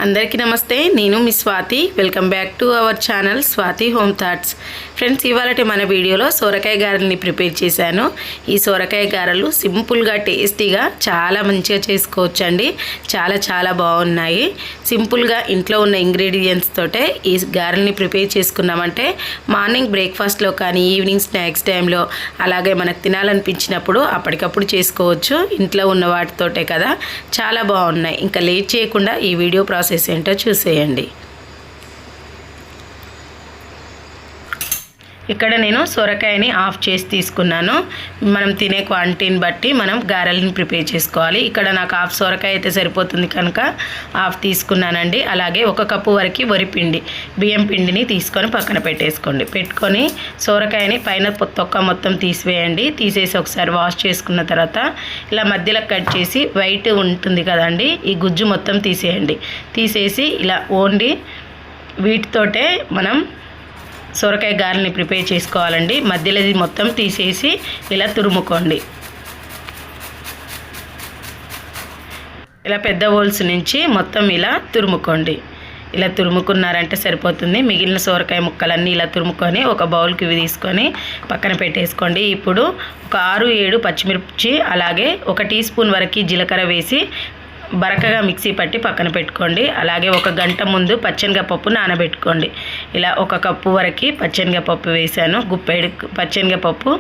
అందరికీ నమస్తే. నేను మీ Swathi. Welcome back to our channel Swathi home thoughts. Friends, ఇవాళ మన వీడియోలో సొరకాయ గారెల్ని ప్రిపేర్ చేశాను. ఈ సొరకాయ గారెలు సింపుల్గా టేస్టీగా చాలా మంచిగా చేసుకోవచ్చండి. చాలా బాగున్నాయి. సింపుల్గా ఇంట్లో ఉన్న ఇంగ్రీడియంట్స్ తోటే ఈ గారెల్ని ప్రిపేర్ చేసుకున్నామంటే మార్నింగ్ బ్రేక్ఫాస్ట్లో కానీ ఈవినింగ్ స్నాక్స్ టైంలో అలాగే మనకు తినాలనిపించినప్పుడు అప్పటికప్పుడు చేసుకోవచ్చు. ఇంట్లో ఉన్న వాటితోటే కదా, చాలా బాగున్నాయి. ఇంకా లేట్ చేయకుండా ఈ వీడియో ప్రాసెస్ ఏంటో చూసేయండి. ఇక్కడ నేను సొరకాయని ఆఫ్ చేసి తీసుకున్నాను. మనం తినే క్వాంటిటీని బట్టి మనం గారెలను ప్రిపేర్ చేసుకోవాలి. ఇక్కడ నాకు హాఫ్ సొరకాయ అయితే సరిపోతుంది కనుక హాఫ్ తీసుకున్నానండి. అలాగే 1 కప్పు వరకు వరిపిండి, బియ్యం పిండిని తీసుకొని పక్కన పెట్టేసుకోండి. పెట్టుకొని సొరకాయని పైన తొక్క మొత్తం తీసివేయండి. తీసేసి ఒకసారి వాష్ చేసుకున్న తర్వాత ఇలా మధ్యలో కట్ చేసి వైట్ ఉంటుంది కదండి, ఈ గుజ్జు మొత్తం తీసేయండి. తీసేసి ఇలా ఓన్లీ వీటితోటే మనం సొరకాయ గారెల్ని ప్రిపేర్ చేసుకోవాలండి. మధ్యలో ఇది మొత్తం తీసేసి ఇలా తురుముకోండి. ఇలా పెద్ద హోల్స్ నుంచి మొత్తం ఇలా తురుముకోండి. ఇలా తురుముకున్నారంటే సరిపోతుంది. మిగిలిన సొరకాయ ముక్కలన్నీ ఇలా తురుముకొని ఒక బౌల్కి ఇవి తీసుకొని పక్కన పెట్టేసుకోండి. ఇప్పుడు ఒక 6-7 పచ్చిమిర్చి అలాగే 1 టీ స్పూన్ వరకు జీలకర్ర వేసి బరకగా మిక్సీ పట్టి పక్కన పెట్టుకోండి. అలాగే 1 గంట ముందు పచ్చెనగపప్పు నానబెట్టుకోండి. ఇలా 1 కప్పు వరకు పచ్చెనగపప్పు వేసాను. గుప్పెడు పచ్చెనగపప్పు,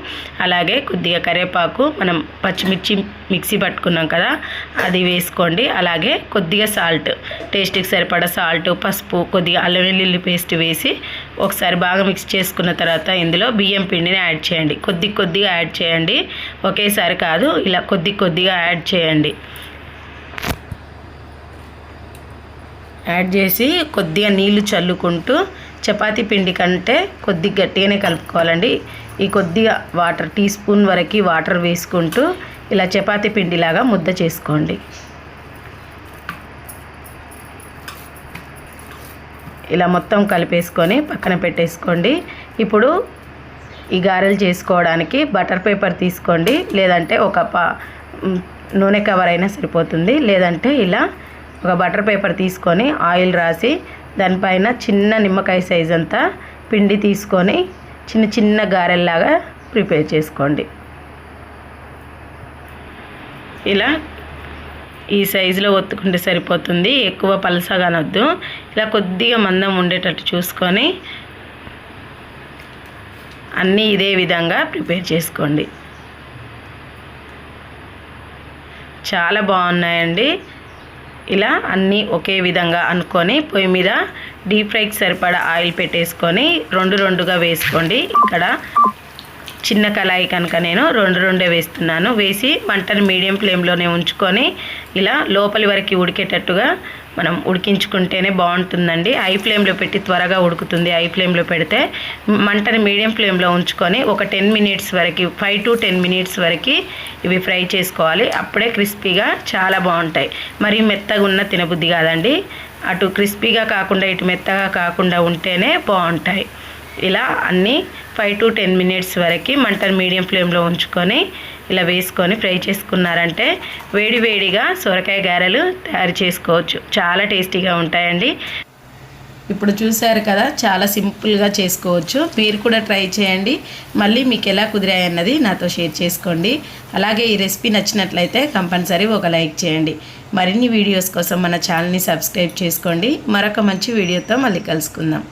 అలాగే కొద్దిగా కరివేపాకు, మనం పచ్చిమిర్చి మిక్సీ పట్టుకున్నాం కదా అది వేసుకోండి. అలాగే కొద్దిగా సాల్ట్, టేస్ట్కి సరిపడా సాల్ట్, పసుపు, కొద్దిగా అల్లం వెల్లుల్లి పేస్ట్ వేసి ఒకసారి బాగా మిక్స్ చేసుకున్న తర్వాత ఇందులో బియ్యం పిండిని యాడ్ చేయండి. కొద్దిగా యాడ్ చేయండి, ఒకేసారి కాదు, ఇలా కొద్దిగా యాడ్ చేయండి. యాడ్ చేసి కొద్దిగా నీళ్లు చల్లుకుంటూ చపాతీ పిండి కంటే కొద్దిగా గట్టిగానే కలుపుకోవాలండి. ఈ కొద్దిగా వాటర్, టీ స్పూన్ వరకు వాటర్ వేసుకుంటూ ఇలా చపాతీ పిండిలాగా ముద్ద చేసుకోండి. ఇలా మొత్తం కలిపేసుకొని పక్కన పెట్టేసుకోండి. ఇప్పుడు ఈ గారెలు చేసుకోవడానికి బటర్ పేపర్ తీసుకోండి, లేదంటే ఒక నూనె కవర్ అయినా సరిపోతుంది. లేదంటే ఇలా ఒక బటర్ పేపర్ తీసుకొని ఆయిల్ రాసి దానిపైన చిన్న నిమ్మకాయ సైజ్ అంతా పిండి తీసుకొని చిన్న గారెల్లాగా ప్రిపేర్ చేసుకోండి. ఇలా ఈ సైజులో ఒత్తుకుంటే సరిపోతుంది. ఎక్కువ పలసగానొద్దు. ఇలా కొద్దిగా మందం ఉండేటట్టు చూసుకొని అన్నీ ఇదే విధంగా ప్రిపేర్ చేసుకోండి. చాలా బాగున్నాయండి. ఇలా అన్నీ ఒకే విధంగా అనుకొని పొయ్యి మీద డీప్ ఫ్రైకి సరిపడా ఆయిల్ పెట్టేసుకొని 2గా వేసుకోండి. ఇక్కడ చిన్న కళాయి కనుక నేను 2 వేస్తున్నాను. వేసి మంటను మీడియం ఫ్లేమ్లోనే ఉంచుకొని ఇలా లోపలి వరకు ఉడికేటట్టుగా మనం ఉడికించుకుంటేనే బాగుంటుందండి. హై ఫ్లేమ్లో పెట్టి త్వరగా ఉడుకుతుంది. హై ఫ్లేమ్లో పెడితే మంటను మీడియం ఫ్లేమ్లో ఉంచుకొని ఒక 10 మినిట్స్ వరకు, 5 to 10 మినిట్స్ వరకు ఇవి ఫ్రై చేసుకోవాలి. అప్పుడే క్రిస్పీగా చాలా బాగుంటాయి. మరి మెత్తగా ఉన్న తినబుద్ధి కాదండి. అటు క్రిస్పీగా కాకుండా ఇటు మెత్తగా కాకుండా ఉంటేనే బాగుంటాయి. ఇలా అన్నీ 5 to 10 మినిట్స్ వరకు మంటను మీడియం ఫ్లేమ్లో ఉంచుకొని ఇలా వేసుకొని ఫ్రై చేసుకున్నారంటే వేడిగా సొరకాయ గారెలు తయారు చేసుకోవచ్చు. చాలా టేస్టీగా ఉంటాయండి. ఇప్పుడు చూశారు కదా, చాలా సింపుల్గా చేసుకోవచ్చు. మీరు కూడా ట్రై చేయండి. మళ్ళీ మీకు ఎలా కుదిరాయన్నది నాతో షేర్ చేసుకోండి. అలాగే ఈ రెసిపీ నచ్చినట్లయితే కంపల్సరీ ఒక లైక్ చేయండి. మరిన్ని వీడియోస్ కోసం మన ఛానల్ని సబ్స్క్రైబ్ చేసుకోండి. మరొక మంచి వీడియోతో మళ్ళీ కలుసుకుందాం.